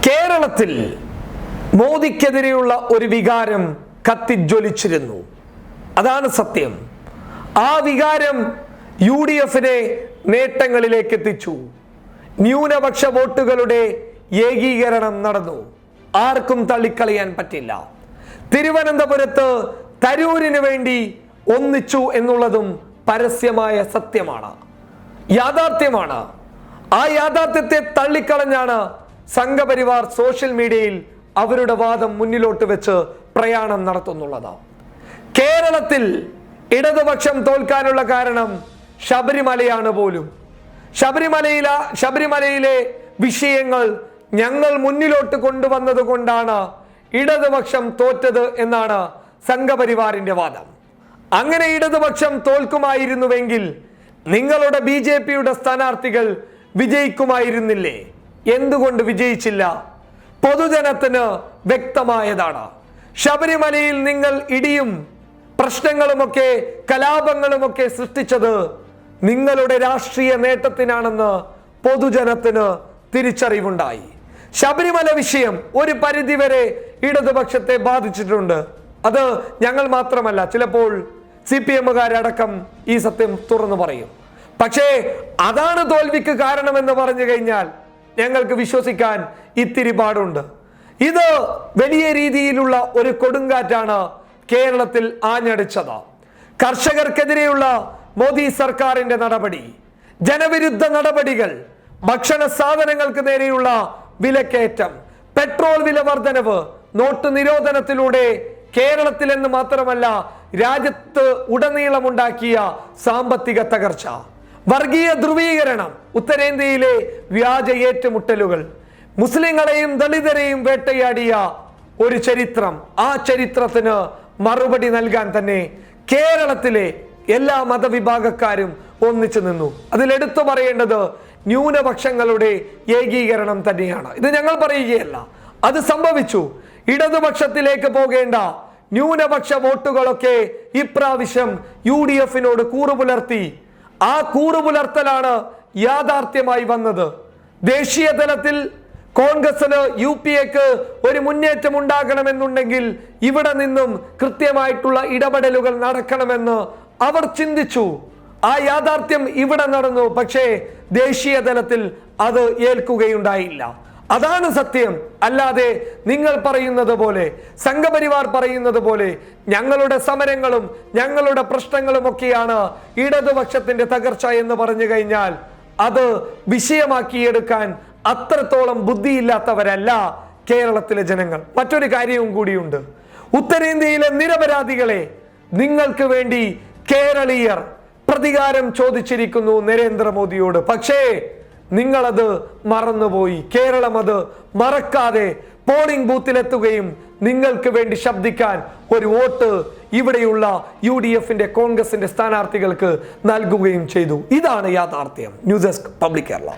കേരളത്തിൽ മോദിക്കെതിരെയുള്ള ഒരു വികാരം കത്തിജ്വലിച്ചിരുന്നു. അതാണ് സത്യം. ആ വികാരം UDF-നെ നേട്ടങ്ങളിലേക്ക് എത്തിച്ചു. ന്യൂനപക്ഷ വോട്ടുകളുടെ ഏകീകരണം നടന്നു. ആർക്കും തള്ളിക്കളയാൻ പറ്റില്ല. തിരുവനന്തപുരത്ത് തരൂരിന് വേണ്ടി ഒന്നിച്ചു എന്നുള്ളതും പരസ്യമായ സത്യമാണ്, യാഥാർത്ഥ്യമാണ്. ആ യാഥാർത്ഥ്യത്തെ തള്ളിക്കളഞ്ഞാണ് സംഘപരിവാർ സോഷ്യൽ മീഡിയയിൽ അവരുടെ വാദം മുന്നിലോട്ട് വെച്ച് പ്രയാണം നടത്തുന്നുള്ളത്. കേരളത്തിൽ ഇടതുപക്ഷം തോൽക്കാനുള്ള കാരണം ശബരിമലയാണ് പോലും. ശബരിമലയിലെ വിഷയങ്ങൾ ഞങ്ങൾ മുന്നിലോട്ട് കൊണ്ടുവന്നത് കൊണ്ടാണ് ഇടതുപക്ഷം തോറ്റത് എന്നാണ് സംഘപരിവാറിന്റെ വാദം. അങ്ങനെ ഇടതുപക്ഷം തോൽക്കുമായിരുന്നുവെങ്കിൽ നിങ്ങളുടെ BJP-യുടെ സ്ഥാനാർത്ഥികൾ വിജയിക്കുമായിരുന്നില്ലേ? എന്തുകൊണ്ട് വിജയിച്ചില്ല? പൊതുജനത്തിന് വ്യക്തമായതാണ്. ശബരിമലയിൽ നിങ്ങൾ ഇടിയും പ്രശ്നങ്ങളുമൊക്കെ കലാപങ്ങളുമൊക്കെ സൃഷ്ടിച്ചത് നിങ്ങളുടെ രാഷ്ട്രീയ നേട്ടത്തിനാണെന്ന് പൊതുജനത്തിന് തിരിച്ചറിവുണ്ടായി. ശബരിമല വിഷയം ഒരു പരിധിവരെ ഇടതുപക്ഷത്തെ ബാധിച്ചിട്ടുണ്ട്. അത് ഞങ്ങൾ മാത്രമല്ല, ചിലപ്പോൾ CPM-കാരടക്കം ഈ സത്യം തുറന്നു പറയും. പക്ഷേ അതാണ് തോൽവിക്ക് കാരണമെന്ന് പറഞ്ഞു കഴിഞ്ഞാൽ ഞങ്ങൾക്ക് വിശ്വസിക്കാൻ ഇത്തിരി പാടുണ്ട്. ഇത് വലിയ രീതിയിലുള്ള ഒരു കൊടുങ്കാറ്റാണ് കേരളത്തിൽ ആഞ്ഞടിച്ചത്. കർഷകർക്കെതിരെയുള്ള മോദി സർക്കാരിന്റെ നടപടി, ജനവിരുദ്ധ നടപടികൾ, ഭക്ഷണ സാധനങ്ങൾക്ക് നേരെയുള്ള വിലക്കയറ്റം, പെട്രോൾ വില വർധനവ്, നോട്ട് നിരോധനത്തിലൂടെ കേരളത്തിൽ എന്ന് മാത്രമല്ല രാജ്യത്ത് ഉടനീളമുണ്ടാക്കിയ സാമ്പത്തിക തകർച്ച, വർഗീയ ധ്രുവീകരണം, ഉത്തരേന്ത്യയിലെ വ്യാജ ഏറ്റുമുട്ടലുകൾ, മുസ്ലിങ്ങളെയും ദളിതരെയും വേട്ടയാടിയ ഒരു ചരിത്രം. ആ ചരിത്രത്തിന് മറുപടി നൽകാൻ തന്നെ കേരളത്തിലെ എല്ലാ മതവിഭാഗക്കാരും ഒന്നിച്ചു നിന്നു. അതിലെടുത്തു പറയേണ്ടത് ന്യൂനപക്ഷങ്ങളുടെ ഏകീകരണം തന്നെയാണ്. ഇത് ഞങ്ങൾ പറയുകയല്ല, അത് സംഭവിച്ചു. ഇടതുപക്ഷത്തിലേക്ക് പോകേണ്ട ന്യൂനപക്ഷ വോട്ടുകളൊക്കെ ഇപ്രാവശ്യം UDF-നോട് കൂറുപുലർത്തി. ആ കൂറുപുലർത്തലാണ് യാഥാർത്ഥ്യമായി വന്നത്. ദേശീയ തലത്തിൽ കോൺഗ്രസിന് UPA-ക്ക് ഒരു മുന്നേറ്റം ഉണ്ടാകണമെന്നുണ്ടെങ്കിൽ ഇവിടെ നിന്നും കൃത്യമായിട്ടുള്ള ഇടപെടലുകൾ നടക്കണമെന്ന് അവർ ചിന്തിച്ചു. ആ യാഥാർത്ഥ്യം ഇവിടെ നടന്നു. പക്ഷേ ദേശീയ തലത്തിൽ അത് ഏൽക്കുകയുണ്ടായില്ല. അതാണ് സത്യം. അല്ലാതെ നിങ്ങൾ പറയുന്നത് പോലെ, സംഘപരിവാർ പറയുന്നത് പോലെ ഞങ്ങളുടെ സമരങ്ങളും ഞങ്ങളുടെ പ്രശ്നങ്ങളും ഒക്കെയാണ് ഇടതുപക്ഷത്തിന്റെ തകർച്ച എന്ന് പറഞ്ഞു കഴിഞ്ഞാൽ അത് വിഷയമാക്കിയെടുക്കാൻ അത്രത്തോളം ബുദ്ധിയില്ലാത്തവരല്ല കേരളത്തിലെ ജനങ്ങൾ. മറ്റൊരു കാര്യവും കൂടിയുണ്ട്. ഉത്തരേന്ത്യയിലെ നിരപരാധികളെ നിങ്ങൾക്ക് വേണ്ടി കേരളീയർ പ്രതികാരം ചോദിച്ചിരിക്കുന്നു നരേന്ദ്രമോദിയോട്. പക്ഷേ നിങ്ങളത് മറന്നുപോയി. കേരളം അത് മറക്കാതെ പോളിംഗ് ബൂത്തിലെത്തുകയും നിങ്ങൾക്ക് വേണ്ടി ശബ്ദിക്കാൻ ഒരു വോട്ട് ഇവിടെയുള്ള UDF-ന്റെ കോൺഗ്രസിന്റെ സ്ഥാനാർത്ഥികൾക്ക് നൽകുകയും ചെയ്തു. ഇതാണ് യാഥാർത്ഥ്യം. News desk public Kerala.